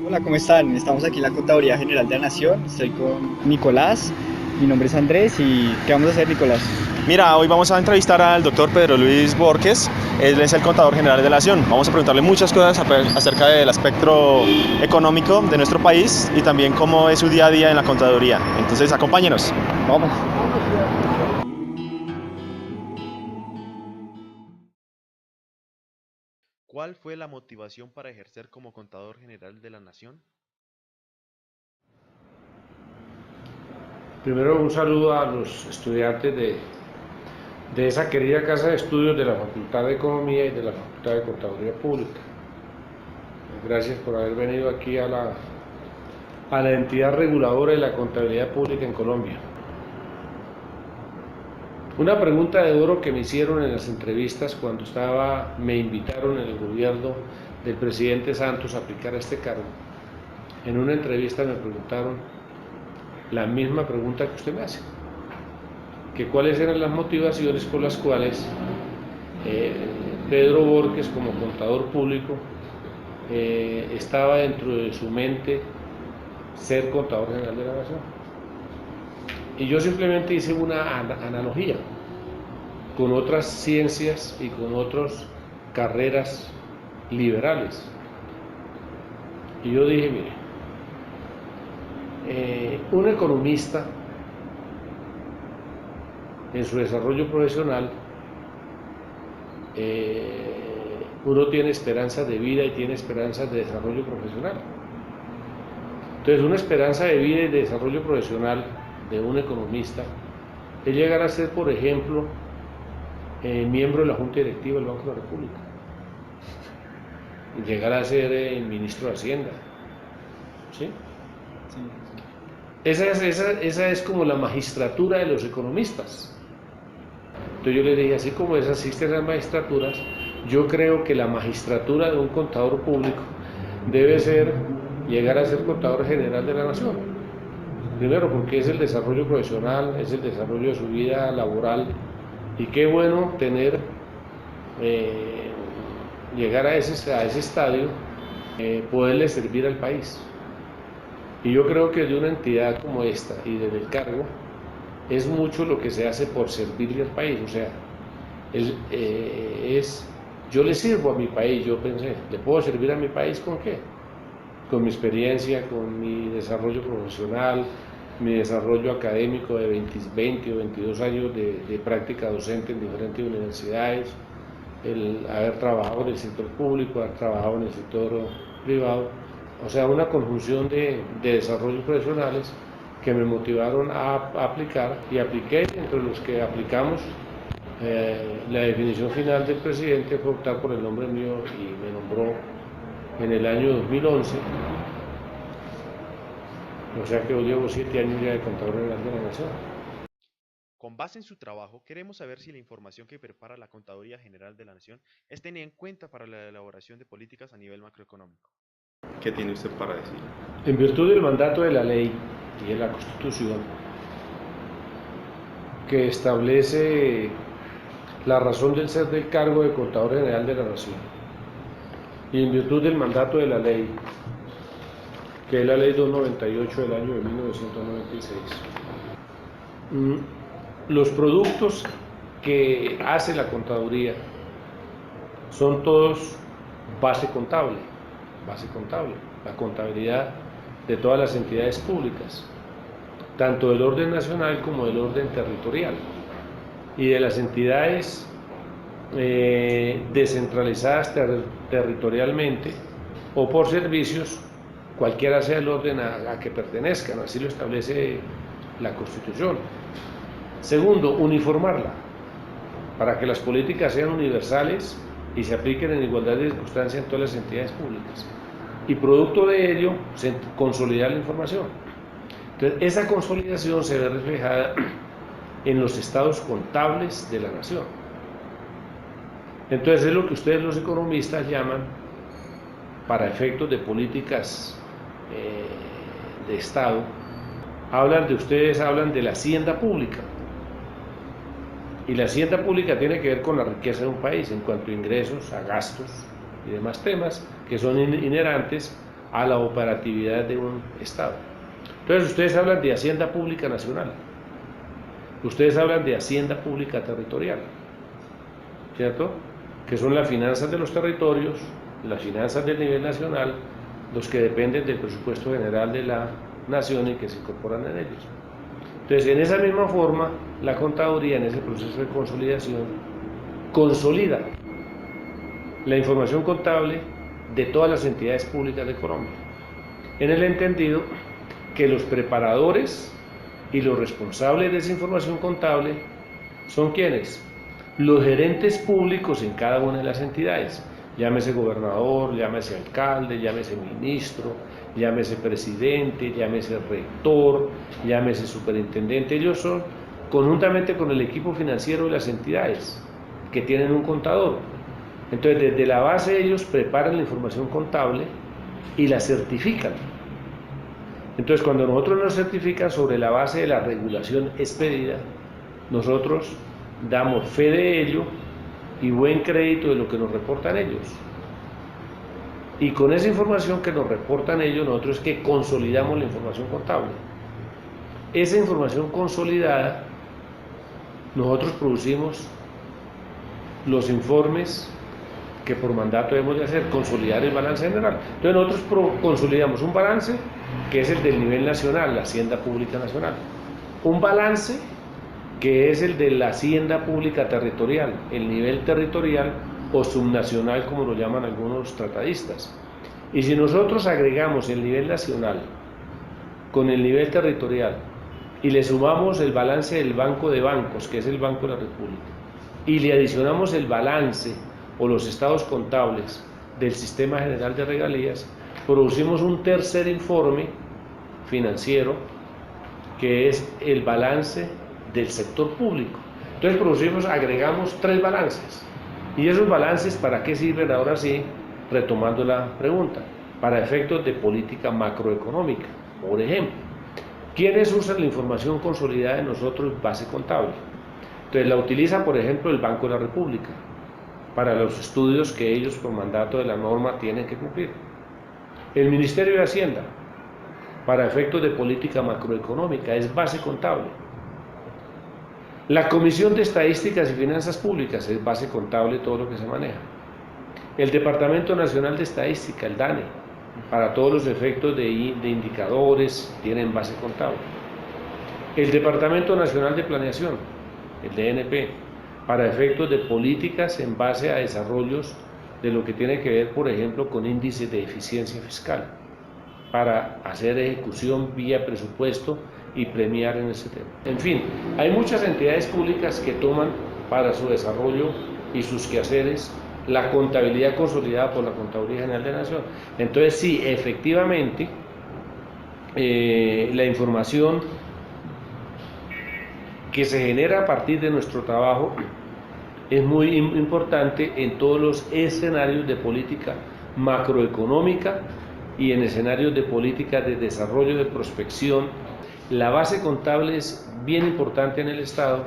Hola, ¿cómo están? Estamos aquí en la Contaduría General de la Nación. Estoy con Nicolás. Mi nombre es Andrés y ¿qué vamos a hacer, Nicolás? Mira, hoy vamos a entrevistar al doctor Pedro Luis Borges, él es el contador general de la Nación. Vamos a preguntarle muchas cosas acerca del aspecto económico de nuestro país y también cómo es su día a día en la contaduría. Entonces, acompáñenos. Vamos. ¿Cuál fue la motivación para ejercer como contador general de la Nación? Primero un saludo a los estudiantes de esa querida casa de estudios de la Facultad de Economía y de la Facultad de Contaduría Pública. Gracias por haber venido aquí a la entidad reguladora de la contabilidad pública en Colombia. Una pregunta de oro que me hicieron en las entrevistas cuando me invitaron en el gobierno del presidente Santos a aplicar este cargo. En una entrevista me preguntaron la misma pregunta que usted me hace, que cuáles eran las motivaciones por las cuales Pedro Borges, como contador público, estaba dentro de su mente ser contador general de la Nación. Y yo simplemente hice una analogía con otras ciencias y con otras carreras liberales. Y yo dije, mire, un economista en su desarrollo profesional, uno tiene esperanzas de vida y tiene esperanzas de desarrollo profesional. Entonces, una esperanza de vida y de desarrollo profesional de un economista es llegar a ser, por ejemplo, miembro de la Junta Directiva del Banco de la República, y llegar a ser ministro de Hacienda, ¿sí? Sí. Esa es como la magistratura de los economistas. Entonces yo le dije, así como existen las magistraturas, yo creo que la magistratura de un contador público debe ser llegar a ser contador general de la Nación. Primero porque es el desarrollo profesional, es el desarrollo de su vida laboral, y qué bueno tener, llegar a ese estadio, poderle servir al país. Y yo creo que de una entidad como esta y desde el cargo, es mucho lo que se hace por servirle al país. O sea, yo le sirvo a mi país. Yo pensé, ¿le puedo servir a mi país con qué? Con mi experiencia, con mi desarrollo profesional, mi desarrollo académico de 20 o 22 años de práctica docente en diferentes universidades, el haber trabajado en el sector público, haber trabajado en el sector privado. O sea, una conjunción de desarrollos profesionales que me motivaron a aplicar, y apliqué. Entre los que aplicamos, la definición final del presidente fue optar por el nombre mío y me nombró en el año 2011. O sea que yo llevo 7 años ya de contador general de la Nación. Con base en su trabajo, queremos saber si la información que prepara la Contaduría General de la Nación es tenida en cuenta para la elaboración de políticas a nivel macroeconómico. ¿Qué tiene usted para decir? En virtud del mandato de la ley y de la Constitución, que establece la razón del ser del cargo de Contador General de la Nación, y en virtud del mandato de la ley, que es la ley 298 del año de 1996, los productos que hace la contaduría son todos base contable, la contabilidad de todas las entidades públicas, tanto del orden nacional como del orden territorial, y de las entidades descentralizadas territorialmente o por servicios, cualquiera sea el orden a que pertenezcan. Así lo establece la Constitución. Segundo, uniformarla para que las políticas sean universales y se apliquen en igualdad de circunstancias en todas las entidades públicas. Y producto de ello, consolidar la información. Entonces, esa consolidación se ve reflejada en los estados contables de la nación. Entonces, es lo que ustedes los economistas llaman, para efectos de políticas de Estado, ustedes hablan de la hacienda pública. Y la hacienda pública tiene que ver con la riqueza de un país en cuanto a ingresos, a gastos y demás temas que son inherentes a la operatividad de un Estado. Entonces ustedes hablan de Hacienda Pública Nacional, ustedes hablan de Hacienda Pública Territorial, ¿cierto? Que son las finanzas de los territorios, las finanzas del nivel nacional, los que dependen del presupuesto general de la nación y que se incorporan en ellos. Entonces, en esa misma forma, la contaduría en ese proceso de consolidación consolida la información contable de todas las entidades públicas de Colombia, en el entendido que los preparadores y los responsables de esa información contable son ¿quiénes? Los gerentes públicos en cada una de las entidades, llámese gobernador, llámese alcalde, llámese ministro, llámese presidente, llámese rector, llámese superintendente. Ellos son conjuntamente con el equipo financiero de las entidades que tienen un contador. Entonces, desde la base ellos preparan la información contable y la certifican. Entonces, cuando nosotros nos certifican sobre la base de la regulación expedida, nosotros damos fe de ello y buen crédito de lo que nos reportan ellos. Y con esa información que nos reportan ellos, nosotros es que consolidamos la información contable. Esa información consolidada, nosotros producimos los informes que por mandato debemos de hacer, consolidar el balance general. Entonces nosotros consolidamos un balance que es el del nivel nacional, la Hacienda Pública Nacional. Un balance que es el de la Hacienda Pública Territorial, el nivel territorial o subnacional, como lo llaman algunos tratadistas. Y si nosotros agregamos el nivel nacional con el nivel territorial y le sumamos el balance del Banco de Bancos, que es el Banco de la República, y le adicionamos el balance o los estados contables del Sistema General de Regalías, producimos un tercer informe financiero que es el balance del sector público. Entonces agregamos 3 balances. ¿Y esos balances para qué sirven? Ahora sí, retomando la pregunta, para efectos de política macroeconómica. Por ejemplo, ¿quiénes usan la información consolidada de nosotros base contable? Entonces la utiliza, por ejemplo, el Banco de la República para los estudios que ellos por mandato de la norma tienen que cumplir. El Ministerio de Hacienda, para efectos de política macroeconómica, es base contable. La Comisión de Estadísticas y Finanzas Públicas es base contable todo lo que se maneja. El Departamento Nacional de Estadística, el DANE, para todos los efectos de indicadores, tienen base contable. El Departamento Nacional de Planeación, el DNP, para efectos de políticas en base a desarrollos de lo que tiene que ver, por ejemplo, con índices de eficiencia fiscal, para hacer ejecución vía presupuesto y premiar en ese tema. En fin, hay muchas entidades públicas que toman para su desarrollo y sus quehaceres la contabilidad consolidada por la Contaduría General de la Nación. Entonces sí, efectivamente, la información que se genera a partir de nuestro trabajo es muy importante en todos los escenarios de política macroeconómica y en escenarios de política de desarrollo, de prospección. La base contable es bien importante en el Estado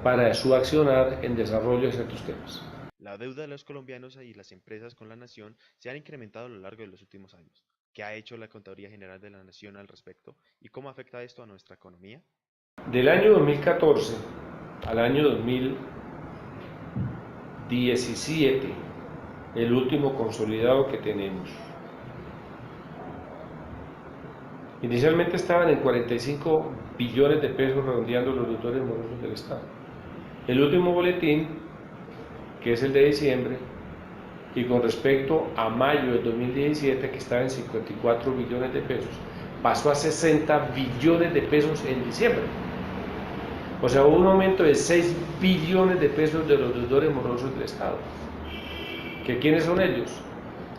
para su accionar en desarrollo de ciertos temas. La deuda de los colombianos y las empresas con la nación se han incrementado a lo largo de los últimos años. ¿Qué ha hecho la Contaduría General de la Nación al respecto y cómo afecta esto a nuestra economía? Del año 2014 al año 2017, el último consolidado que tenemos, inicialmente estaban en 45 billones de pesos redondeando los deudores morosos del Estado. El último boletín, que es el de diciembre, y con respecto a mayo de 2017, que estaba en 54 billones de pesos, pasó a 60 billones de pesos en diciembre. O sea, hubo un aumento de 6 billones de pesos de los deudores morosos del Estado. ¿Que quiénes son ellos?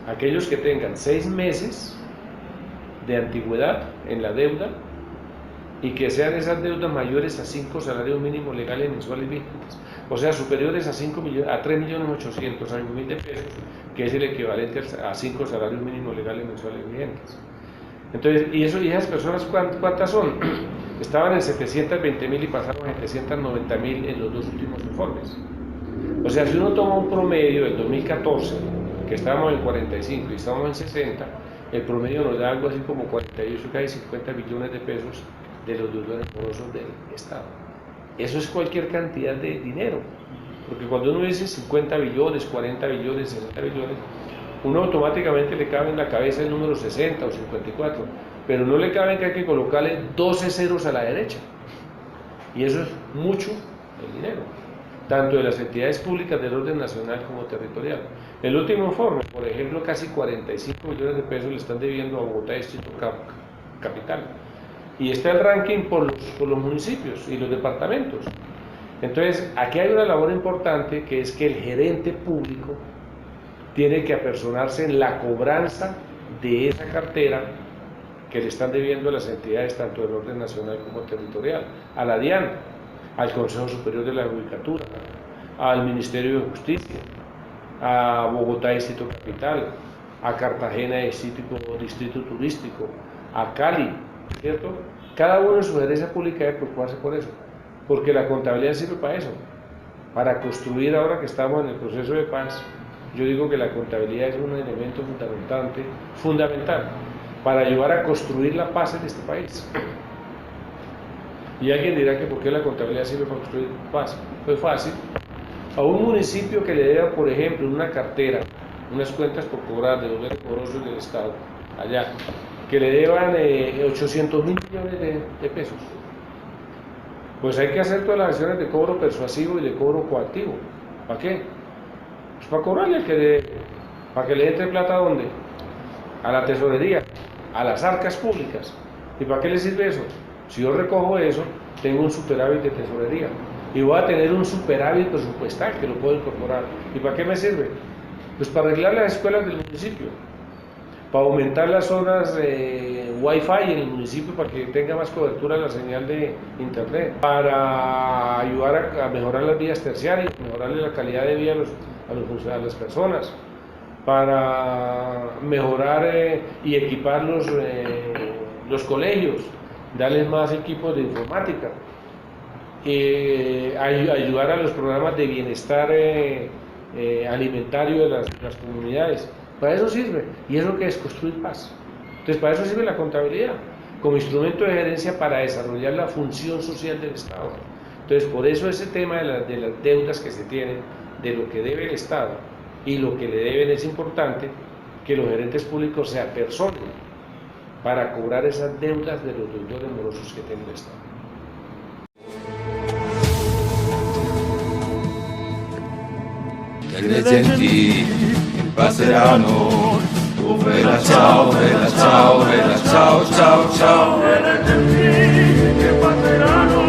Aquellos que tengan 6 meses de antigüedad en la deuda y que sean esas deudas mayores a 5 salarios mínimos legales mensuales vigentes, o sea, superiores a 3.800.000 de pesos, que es el equivalente a 5 salarios mínimos legales mensuales vigentes. Entonces, ¿y esas personas cuántas son? Estaban en 720.000 y pasaron a 790.000 en los 2 últimos informes. O sea, si uno toma un promedio del 2014, que estábamos en 45 y estamos en 60, el promedio nos da algo así como 48, casi 50 billones de pesos de los deudores morosos del Estado. Eso es cualquier cantidad de dinero, porque cuando uno dice 50 billones, 40 billones, 60 billones, uno automáticamente le cabe en la cabeza el número 60 o 54, pero no le cabe que hay que colocarle 12 ceros a la derecha, y eso es mucho el dinero, tanto de las entidades públicas del orden nacional como territorial. El último informe, por ejemplo, casi 45 millones de pesos le están debiendo a Bogotá Distrito Capital, y está el ranking por los municipios y los departamentos. Entonces, aquí hay una labor importante, que es que el gerente público tiene que apersonarse en la cobranza de esa cartera que le están debiendo a las entidades tanto del orden nacional como territorial, a la DIAN, al Consejo Superior de la Judicatura, al Ministerio de Justicia, a Bogotá Distrito Capital, a Cartagena Distrito Turístico, a Cali, ¿cierto? Cada uno en su gerencia pública debe preocuparse por eso, porque la contabilidad sirve para eso, para construir. Ahora que estamos en el proceso de paz, yo digo que la contabilidad es un elemento fundamental para ayudar a construir la paz en este país. Y alguien dirá que ¿por qué la contabilidad sirve para construir paz? Pues fácil. A un municipio que le deba, por ejemplo, una cartera, unas cuentas por cobrar de los deudores morosos del Estado, allá, que le deban 800.000 millones de pesos, pues hay que hacer todas las acciones de cobro persuasivo y de cobro coactivo. ¿Para qué? Pues para cobrarle al que debe, para que le entre plata. ¿A dónde? A la tesorería, a las arcas públicas. ¿Y para qué le sirve eso? Si yo recojo eso, tengo un superávit de tesorería y voy a tener un superávit presupuestal que lo puedo incorporar. ¿Y para qué me sirve? Pues para arreglar las escuelas del municipio, para aumentar las zonas Wi-Fi en el municipio para que tenga más cobertura la señal de internet, para ayudar a mejorar las vías terciarias, mejorarle la calidad de vida a las personas, para mejorar y equipar los colegios, darles más equipos de informática, ayudar a los programas de bienestar alimentario de las comunidades. Para eso sirve, y es lo que es construir paz. Entonces, para eso sirve la contabilidad, como instrumento de gerencia para desarrollar la función social del Estado. Entonces, por eso ese tema de las deudas que se tienen, de lo que debe el Estado y lo que le deben, es importante que los gerentes públicos se apersonen para cobrar esas deudas de los deudores morosos que tiene el Estado. Crede en ti, il passeranno. Tu vela ciao, vela ciao, vela ciao, ciao, ciao. Crede en ti, che passeranno.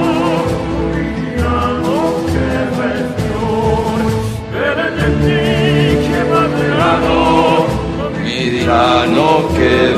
Viviamo che versione. Crede en ti, che passeranno. Mi diranno che